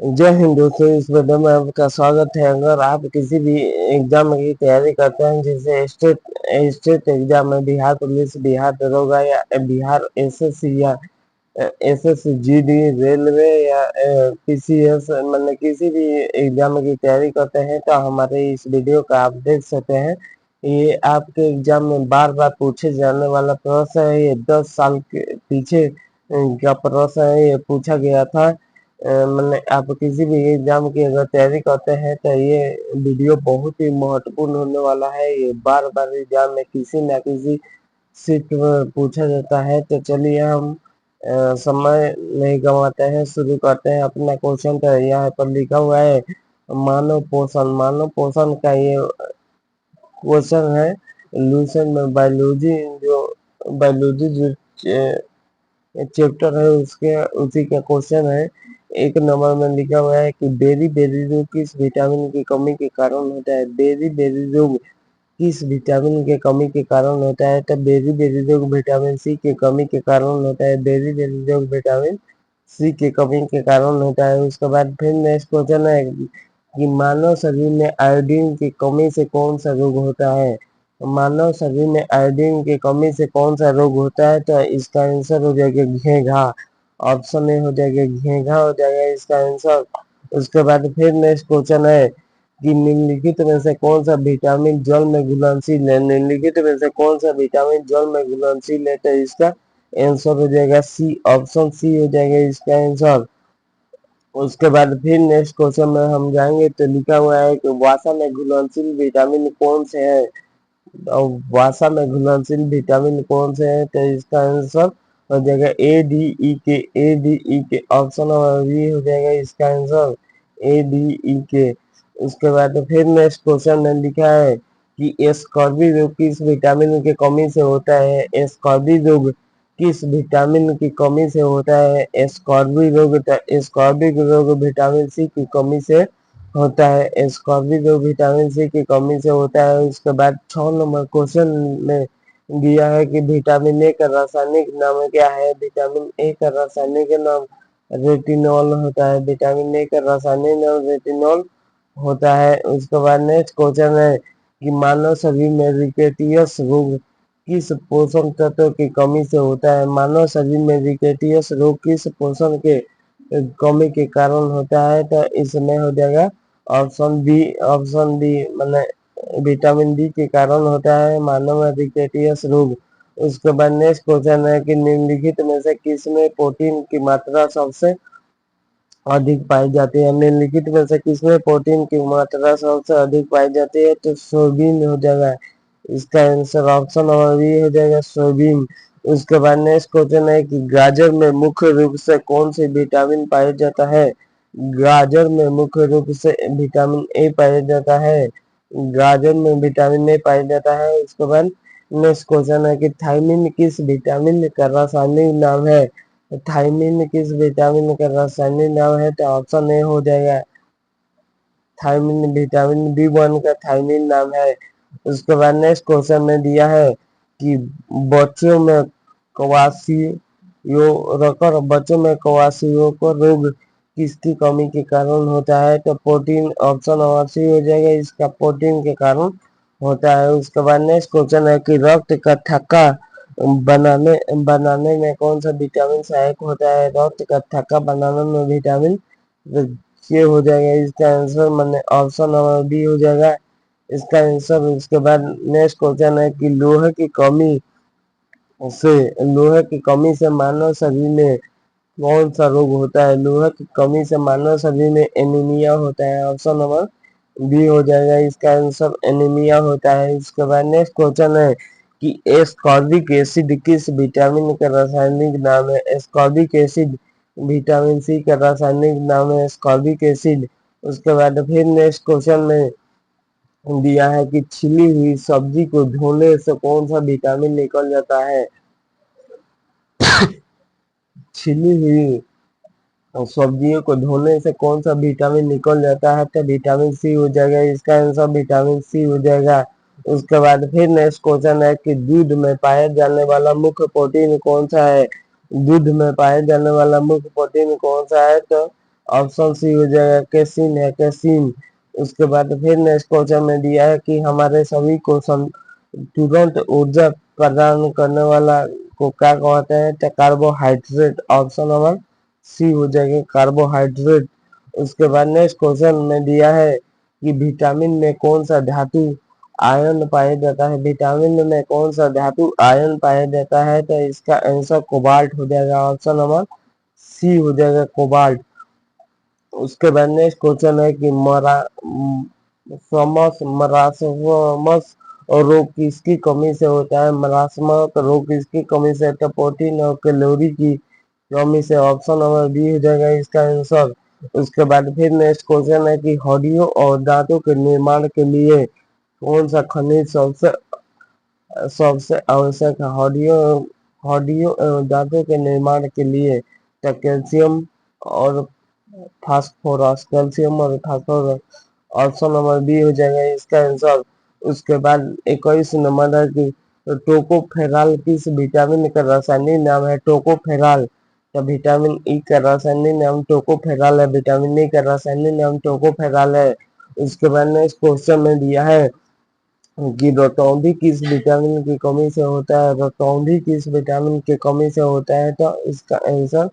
जय हिंद दोस्तों। इस वीडियो में आपका स्वागत है। अगर आप किसी भी एग्जाम की तैयारी करते हैं, जैसे स्टेट एग्जाम में बिहार पुलिस, बिहार दरोगा या बिहार एसएससी या एसएससी जीडी, रेलवे या पीसीएस, मतलब किसी भी एग्जाम की तैयारी करते हैं तो हमारे इस वीडियो का आप देख सकते हैं। ये आपके एग्जाम में बार बार पूछे जाने वाला प्रश्न है। ये 10 साल के पीछे का प्रश्न है। ये पूछा गया था। मतलब आप किसी भी एग्जाम की अगर तैयारी करते हैं तो ये वीडियो बहुत ही महत्वपूर्ण होने वाला है। ये बार बार एग्जाम में किसी न किसी सीट में पूछा जाता है। तो चलिए हम समय नहीं गंवाते हैं, शुरू करते हैं अपना क्वेश्चन। तो यहाँ पर लिखा हुआ है मानव पोषण। मानव पोषण का ये क्वेश्चन है। लूसेंट में बायोलॉजी जो चैप्टर है उसके उसी का क्वेश्चन है। एक नंबर में लिखा हुआ है कि बेरी बेरी रोग किस विटामिन की कमी के कारण होता है। बेरी बेरी रोग किस विटामिन के कमी के कारण होता है। तो बेरी बेरी रोग विटामिन सी के कमी के कारण होता है। बेरी बेरी रोग विटामिन सी के कमी के कारण होता है। उसके बाद फिर नेक्स्ट क्वेश्चन है कि मानव शरीर में आयोडीन की कमी से कौन सा रोग होता है। मानव शरीर में आयोडीन की कमी से कौन सा रोग होता है। तो इसका आंसर हो जाएगा घेघा। ऑप्शन ए हो जाएगा घेघा हो जाएगा इसका आंसर। उसके बाद फिर नेक्स्ट क्वेश्चन है कि निम्नलिखित में से कौन सा विटामिन जल में घुलनशील है। निम्नलिखित में से कौन सा विटामिन जल में घुलनशील है। तो इसका आंसर हो जाएगा सी। ऑप्शन सी हो जाएगा इसका आंसर। उसके बाद फिर नेक्स्ट क्वेश्चन में हम जाएंगे तो लिखा हुआ है कि वसा में घुलनशील विटामिन कौन से है। और वसा में घुलनशील विटामिन कौन से है। तो इसका आंसर हो जाएगा ए डी ई के। ए डी ई के ऑप्शन नंबर बी हो जाएगा इसका आंसर ए डी ई के। उसके बाद फिर नेक्स्ट क्वेश्चन में लिखा है कि एस्कॉर्बी रोग किस विटामिन की कमी से होता है। एस्कॉर्बी रोग किस विटामिन की कमी से होता है। एस्कॉर्बी रोग एस्कॉर्बी रोग विटामिन सी की कमी से होता है। एस्कॉर्बिक विटामिन सी की कमी से होता है। उसके बाद 6 नंबर क्वेश्चन में दिया है कि विटामिन ए का रासायनिक नाम क्या है। विटामिन ए का रासायनिक नाम रेटिनॉल होता है। विटामिन ए का रासायनिक नाम रेटिनॉल होता है। उसके बाद नेक्स्ट क्वेश्चन है कि मानव शरीर में रिकेटियस रोग किस पोषक तत्व की कमी से होता है। मानव शरीर में रिकेटियस रोग किस पोषण के कमी के कारण होता है। तो इसमें हो जाएगा ऑप्शन बी। ऑप्शन बी मतलब विटामिन डी के कारण होता है मानव में रिकेटियस रोग। उसके बाद नेक्स्ट क्वेश्चन है कि निम्नलिखित में से किसमें प्रोटीन की मात्रा सबसे अधिक पाई जाती है। निम्नलिखित में से किसमें प्रोटीन की मात्रा सबसे अधिक पाई जाती है। तो सोयाबीन हो जाएगा इसका आंसर। ऑप्शन नंबर बी हो जाएगा सोयाबीन। उसके बाद नेक्स्ट क्वेश्चन है कि गाजर में मुख्य रूप से कौन सी विटामिन पाया जाता है। गाजर में मुख्य रूप से विटामिन ए पाया जाता है। गाजर में विटामिन ए पाया जाता है। उसके बाद नेक्स्ट क्वेश्चन है कि थायमिन किस विटामिन का रासायनिक नाम है। थायमिन किस विटामिन का रासायनिक नाम है। तो ऑप्शन ए हो जाएगा थायमिन। विटामिन बी1 का थायमिन नाम है। उसके बाद नेक्स्ट क्वेश्चन में दिया है कि बच्चों में कवासियों को रोग किसकी कमी के कारण होता है। तो प्रोटीन। ऑप्शन नंबर सी हो जाएगा इसका प्रोटीन के कारण होता है। उसके बाद नेक्स्ट क्वेश्चन है कि रक्त का थक्का बनाने में कौन सा विटामिन सहायक होता है। रक्त का थक्का बनाने में विटामिन ये हो जाएगा इसका आंसर। मैंने ऑप्शन नंबर बी हो जाएगा इसका आंसर। उसके बाद नेक्स्ट क्वेश्चन है कि लोहे की कमी से मानव शरीर में कौन सा रोग होता है। लोहे की कमी से मानव शरीर में एनीमिया होता है। ऑप्शन नंबर बी हो जाएगा इसका आंसर एनीमिया होता है। उसके बाद नेक्स्ट क्वेश्चन है कि एस्कॉर्बिक एसिड किस विटामिन का रासायनिक नाम है। एस्कॉर्बिक एसिड विटामिन सी का रासायनिक नाम है एस्कॉर्बिक एसिड। उसके बाद फिर नेक्स्ट क्वेश्चन में दिया है कि छिली हुई सब्जी को धोने से कौन सा विटामिन निकल जाता है। छिली हुई और सब्जियों को धोने से कौन सा विटामिन निकल जाता है। तो विटामिन सी हो जाएगा इसका आंसर। विटामिन सी हो जाएगा। उसके बाद फिर नेक्स्ट क्वेश्चन है कि दूध में पाया जाने वाला मुख्य प्रोटीन कौन सा है। दूध में पाया जाने वाला मुख्य प्रोटीन कौन सा है। तो ऑप्शन सी हो जाएगा कैसीन है कैसीन। उसके बाद फिर नेक्स्ट क्वेश्चन में दिया है कि हमारे सभी को तुरंत ऊर्जा प्रदान करने वाला को क्या कहते हैं, तो कार्बोहाइड्रेट। ऑप्शन नंबर सी हो जाएगा कार्बोहाइड्रेट। उसके बाद नेक्स्ट क्वेश्चन में दिया है कि विटामिन में कौन सा धातु आयन पाया जाता है, विटामिन में कौन सा धातु आयन पाया जाता है, तो इसका आंसर कोबाल्ट हो जाएगा। ऑप्शन नंबर सी हो जाएगा कोबाल्ट। उसके बाद नेक्स्ट क्वेश्चन है कि मरासमस और रोग किसकी कमी से होता है, मरासमक रोग किसकी कमी से, तो प्रोटीन और कैलोरी की कमी से। ऑप्शन नंबर बी हो जाएगा इसका आंसर। उसके बाद फिर नेक्स्ट क्वेश्चन है कि हड्डियों और दांतों के निर्माण के लिए कौन सा खनिज सबसे सबसे आवश्यक है, हड्डियों हड्डियों एवं दांतों के निर्माण के लिए, तो कैल्शियम और फास्फोरस, कैल्शियम और फास्फोरस। ऑप्शन नंबर बी हो जाएगा इसका आंसर। उसके बाद 21 नंबर है कि टोकोफेराल किस विटामिन का रासायनिक नाम है, टोकोफेराल। तो विटामिन ई का रासायनिक नाम टोकोफेराल है, विटामिन ई का रासायनिक नाम टोकोफेराल है। उसके बाद नेक्स्ट क्वेश्चन में दिया है कि रतौंधी किस विटामिन की कमी से होता है, रतौंधी किस विटामिन की कमी से होता है, तो इसका आंसर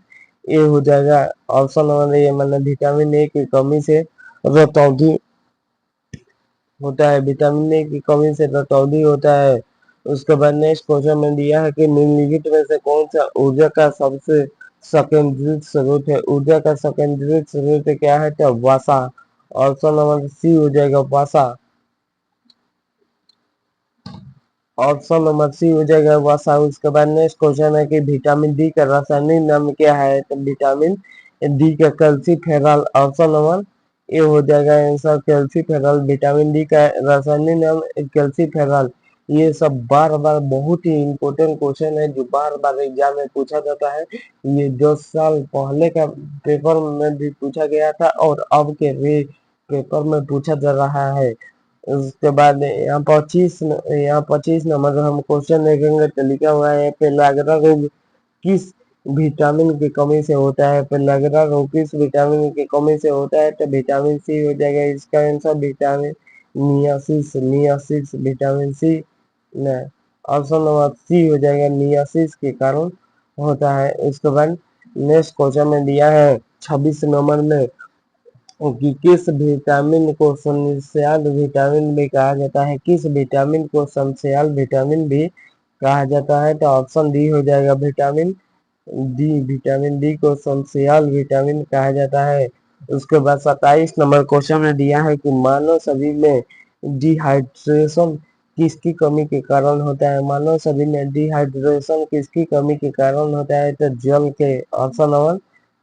ए हो जाएगा। ऑप्शन नंबर ए मतलब विटामिन ए की कमी से रतौंधी होता है, विटामिन ए की कमी से रतौंधी होता है। उसके बाद नेक्स्ट क्वेश्चन में दिया है कि निम्नलिखित में से कौन सा ऊर्जा का सबसे संकेंद्रित स्रोत है, ऊर्जा का संकेंद्रित स्रोत क्या है, तो वसा। ऑप्शन नंबर सी हो जाएगा वसा। ऑप्शन नंबर सी हो जाएगा वसा। उसके बाद नेक्स्ट क्वेश्चन है कि विटामिन डी का रासायनिक नाम क्या है, तो विटामिन डी का कैल्सीफेरॉल। ऑप्शन नंबर ए हो जाएगा आंसर कैल्सीफेरॉल, विटामिन डी का रासायनिक नाम कैल्सीफेरॉल। ये सब बार बार बहुत ही इम्पोर्टेंट क्वेश्चन है जो बार बार एग्जाम में पूछा जाता है। ये 10 साल पहले का पेपर में भी पूछा गया था और अब के भी पेपर में पूछा जा रहा है। उसके बाद यहाँ 25 नंबर हम क्वेश्चन देखेंगे तो लिखा हुआ है पेलाग्रा रोग किस विटामिन की कमी से होता है, पेलाग्रा रोग किस विटामिन की कमी से होता है, तो विटामिन सी हो जाएगा इसका आंसर, विटामिन नियासिस, नियासिस विटामिन सी न। ऑप्शन नंबर सी हो जाएगा नियासिस के कारण होता है। उसके बाद नेक्स्ट क्वेश्चन में दिया है 26 नंबर में कि किस विटामिन को संश्लेषण विटामिन भी कहा जाता है, किस विटामिन को संश्लेषण विटामिन भी कहा जाता है, तो ऑप्शन डी हो जाएगा विटामिन डी, विटामिन डी को संश्लेषण विटामिन कहा जाता है। उसके बाद 27 नंबर क्वेश्चन में दिया है कि मानव शरीर में डिहाइड्रेशन किसकी कमी के कारण होता है, मानव शरीर में डिहाइड्रेशन किसकी कमी के कारण होता है, तो जल के। ऑप्शन नंबर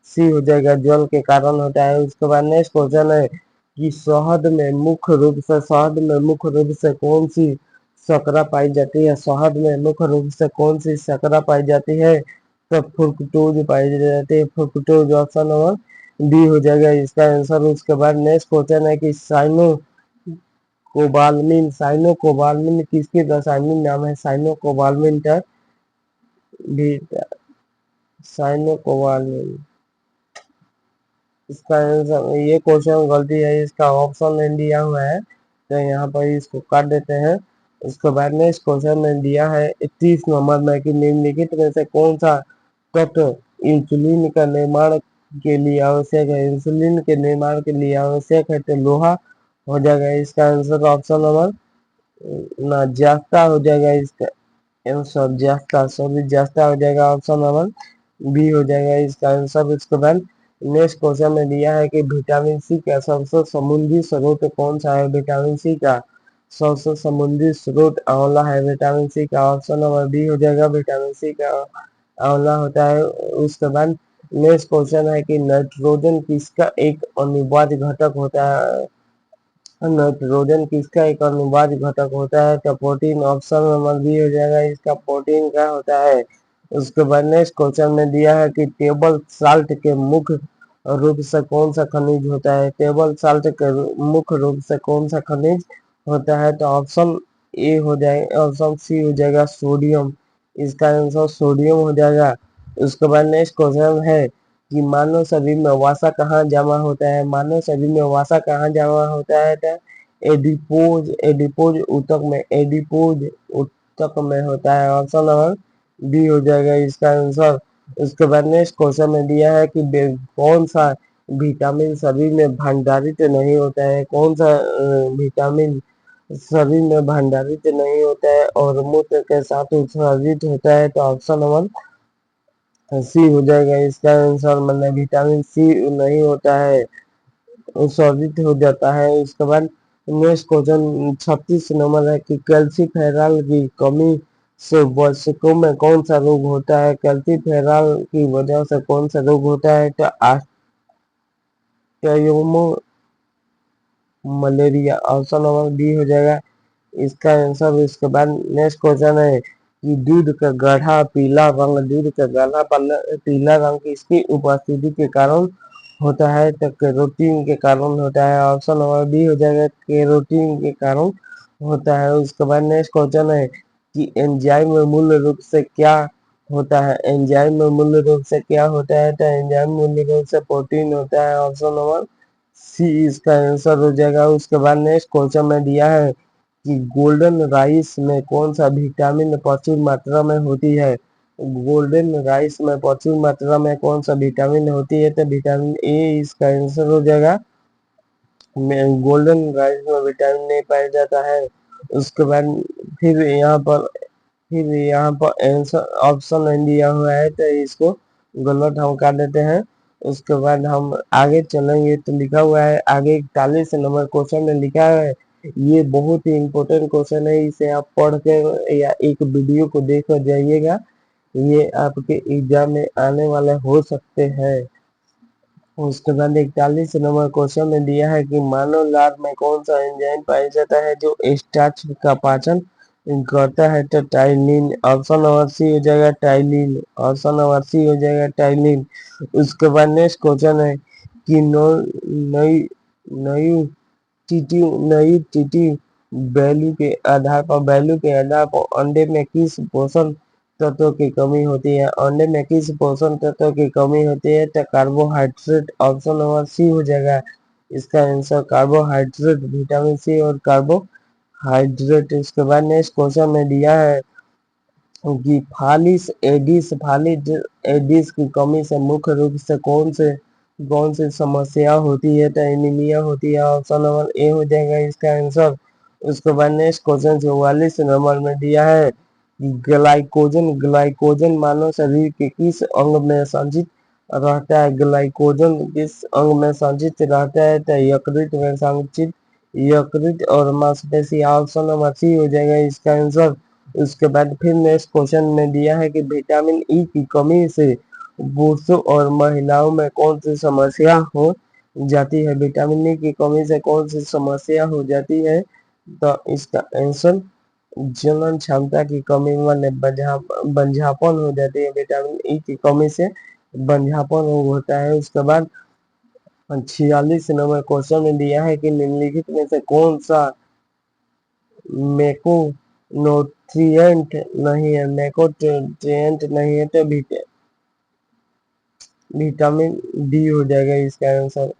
सी हो जाएगा जल के कारण होता है। उसके बाद नेक्स्ट क्वेश्चन है कि शहद में मुख्य रूप से कौन सी शर्करा पाई जाती है, शहद में मुख्य रूप से कौन सी शर्करा पाई जाती है, तो फ्रुक्टोज पाई जाती है, फ्रुक्टोज। ऑप्शन नंबर डी हो जाएगा इसका आंसर। उसके बाद नेक्स्ट क्वेश्चन है कि साइनो कोबालमिन किसकी रासायनिक नाम है, साइनो कोबालमिन का भी साइनो कोबालमिन इसका ये क्वेश्चन गलती है, इसका ऑप्शन नहीं दिया हुआ है तो यहाँ पर इसको काट देते हैं। उसके बाद में इस क्वेश्चन में दिया है 31 नंबर में कि निम्नलिखित में से कौन सा तत्व इंसुलिन का निर्माण के लिए आवश्यक है, इंसुलिन के निर्माण के लिए आवश्यक है, तो लोहा हो जाएगा इसका आंसर। ऑप्शन नंबर ना जास्ता हो जाएगा इसका आंसर, जास्ता सॉरी जास्ता हो जाएगा। ऑप्शन नंबर बी हो जाएगा इसका आंसर। उसके बाद नेक्स्ट क्वेश्चन में दिया है कि विटामिन सी का सबसे समुद्री स्रोत कौन सा है, विटामिन सी का सबसे समुद्री स्रोत आंवला है, विटामिन सी का। ऑप्शन नंबर बी हो जाएगा विटामिन सी का आंवला होता है। उसके बाद नेक्स्ट क्वेश्चन है कि नाइट्रोजन किसका एक अनिवार्य घटक होता है, नाइट्रोजन किसका एक अनिवार्य घटक होता है, तो प्रोटीन। ऑप्शन नंबर बी हो जाएगा इसका प्रोटीन का होता है। उसके बाद नेक्स्ट क्वेश्चन में दिया है कि टेबल साल्ट के मुख्य रूप से कौन सा खनिज होता है, टेबल साल्ट के मुख्य रूप से कौन सा खनिज होता है, तो ऑप्शन ए हो जाएगा, ऑप्शन सी हो जाएगा सोडियम, इसका आंसर सोडियम हो जाएगा। उसके बाद नेक्स्ट क्वेश्चन है कि मानव शरीर में वसा कहाँ जमा होता है, मानव शरीर में वसा कहाँ जमा होता है, तो एडिपोज एडिपोज ऊतक में, एडिपोज ऊतक में होता है। ऑप्शन नंबर बी हो जाएगा इसका आंसर। उसके बाद नेक्स्ट क्वेश्चन में दिया है कि कौन सा विटामिन शरीर में भंडारित नहीं होता है, कौन सा विटामिन शरीर में भंडारित नहीं होता है और मूत्र के साथ उत्सर्जित होता है, तो ऑप्शन नंबर सी हो जाएगा इसका आंसर। मतलब विटामिन सी नहीं होता है, उत्सर्जित हो जाता है। उसके बाद नेक्स्ट क्वेश्चन 36 नंबर है कि कैल्सीफेरॉल की कमी से वयस्कों में कौन सा रोग होता है, कैल्सीफेरॉल की वजह से कौन सा रोग होता है, तो ऑस्टियोमो मलेरिया, ऑप्शन नंबर बी हो जाएगा इसका आंसर। इसके बाद नेक्स्ट क्वेश्चन है कि दूध का गाढ़ा पीला रंग, दूध का गाढ़ा पीला रंग किसकी उपस्थिति के कारण होता है, तो कैरोटीन के कारण होता है। ऑप्शन नंबर बी हो जाएगा कैरोटीन के कारण होता है। उसके बाद नेक्स्ट क्वेश्चन है कि एंजाइम में मूल रूप से क्या होता है, एंजाइम में मूल रूप से क्या होता है, तो एंजाइम मूल रूप से प्रोटीन होता है। ऑप्शन नंबर सी इसका आंसर हो जाएगा। उसके बाद नेक्स्ट क्वेश्चन में दिया है कि गोल्डन राइस में कौन सा विटामिन प्रचुर मात्रा में होती है, गोल्डन राइस में प्रचुर मात्रा में कौन सा विटामिन होती है, तो विटामिन ए इसका आंसर हो जाएगा। गोल्डन राइस में विटामिन ए पाया जाता है। उसके बाद फिर यहाँ पर आंसर ऑप्शन नहीं दिया हुआ है, तो इसको गलत हम कर देते हैं। उसके बाद हम आगे चलेंगे तो लिखा हुआ है आगे 41 नंबर क्वेश्चन में लिखा है, ये बहुत ही इम्पोर्टेंट क्वेश्चन है, इसे आप पढ़ के या एक वीडियो को देख कर जाइएगा, ये आपके एग्जाम में आने वाले हो सकते हैं। उसके बाद 41 नंबर क्वेश्चन में दिया है कि मानव लार में कौन सा एंजाइम पाया जाता है जो स्टार्च का पाचन करता है, तो टाइलिन, ऑप्शन नंबर सी हो जाएगा टाइलिन, ऑप्शन नंबर सी हो जाएगा टाइलिन। उसके बाद नेक्स्ट क्वेश्चन है कि नई नई नई टीटी वैल्यू के आधार पर अंडे में किस पोषण तत्व की कमी होती है, अंडे में किस पोषण तत्व की कमी होती है, तो कार्बोहाइड्रेट, ऑप्शन नंबर सी हो जाएगा इसका आंसर कार्बोहाइड्रेट, विटामिन सी और कार्बोहाइड्रेट। इसके बाद नेक्स्ट क्वेश्चन में दिया है कि फालिस एडिस की कमी से मुख्य रूप से कौन सी समस्या होती है, तो एनीमिया होती है। ऑप्शन नंबर ए हो जाएगा इसका आंसर। उसके बाद नेक्स्ट क्वेश्चन 44 नंबर में दिया है कि ग्लाइकोजन मानव शरीर के किस अंग में संचित रहता है, ग्लाइकोजन किस अंग में संचित रहता है, तो यकृत में संचित, यकृत और मांसपेशी, ऑप्शन नंबर सी हो जाएगा इसका आंसर। उसके बाद फिर नेक्स्ट क्वेश्चन में दिया है कि विटामिन ई की कमी से पुरुषों और महिलाओं में कौन सी समस्या हो जाती है, विटामिन ई की कमी से कौन सी समस्या हो जाती है, तो इसका आंसर जनन क्षमता की कमी वाले बंझापन हो जाती है, विटामिन ई की कमी से बंझापन होता है। उसके बाद 46 नंबर क्वेश्चन में दिया है कि निम्नलिखित में से कौन सा मैक्रोन्यूट्रिएंट नहीं है, मैक्रोन्यूट्रिएंट नहीं है, तो विटामिन डी हो जाएगा इसका आंसर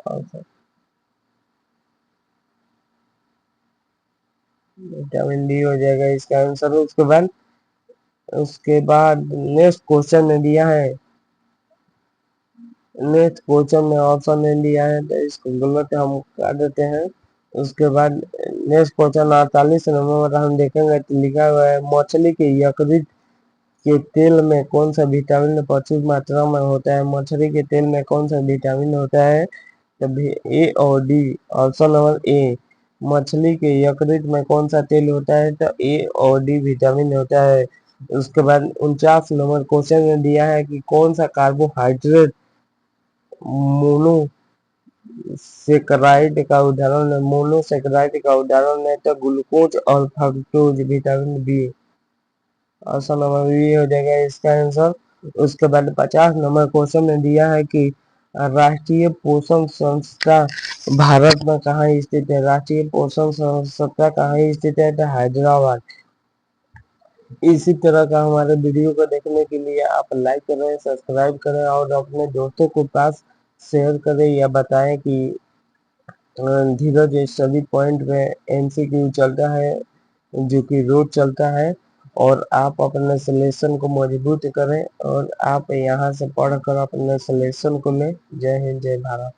विटामिन डी हो जाएगा इसका आंसर। उसके बाद नेक्स्ट क्वेश्चन में दिया है, नेक्स्ट क्वेश्चन में ऑप्शन नहीं दिया है, तो इसको गलत हम कर देते हैं। उसके बाद नेक्स्ट क्वेश्चन 48 नंबर हम देखेंगे तो लिखा हुआ है मछली के यकृत के तेल में कौन सा विटामिन प्रचुर मात्रा में होता है, मछली के तेल में कौन सा विटामिन होता है, तभी ए और डी, ऑप्शन नंबर ए मछली के यकृत में कौन सा तेल होता है, तो ए और डी विटामिन होता है। उसके बाद 49 नंबर क्वेश्चन में दिया है कि कौन सा कार्बोहाइड्रेट मोनोसेकेराइड का उदाहरण है, तो ग्लूकोज और fructose, vitamin B, option number B हो जाएगा इसका आंसर। उसके बाद 50 नंबर क्वेश्चन में दिया है कि राष्ट्रीय पोषण संस्था भारत में कहाँ स्थित है, राष्ट्रीय पोषण संस्था कहाँ स्थित है, तो हैदराबाद, इसी तरह का हमारे वीडियो को देखने के लिए आप लाइक करें, सब्सक्राइब करें और अपने दोस्तों को पास शेयर करें या बताएं कि धीरज स्टडी पॉइंट में एमसीक्यू चलता है, जो कि रोज चलता है, और आप अपने सिलेक्शन को मजबूत करें और आप यहाँ से पढ़कर अपने सिलेक्शन को लें। जय हिंद, जय भारत।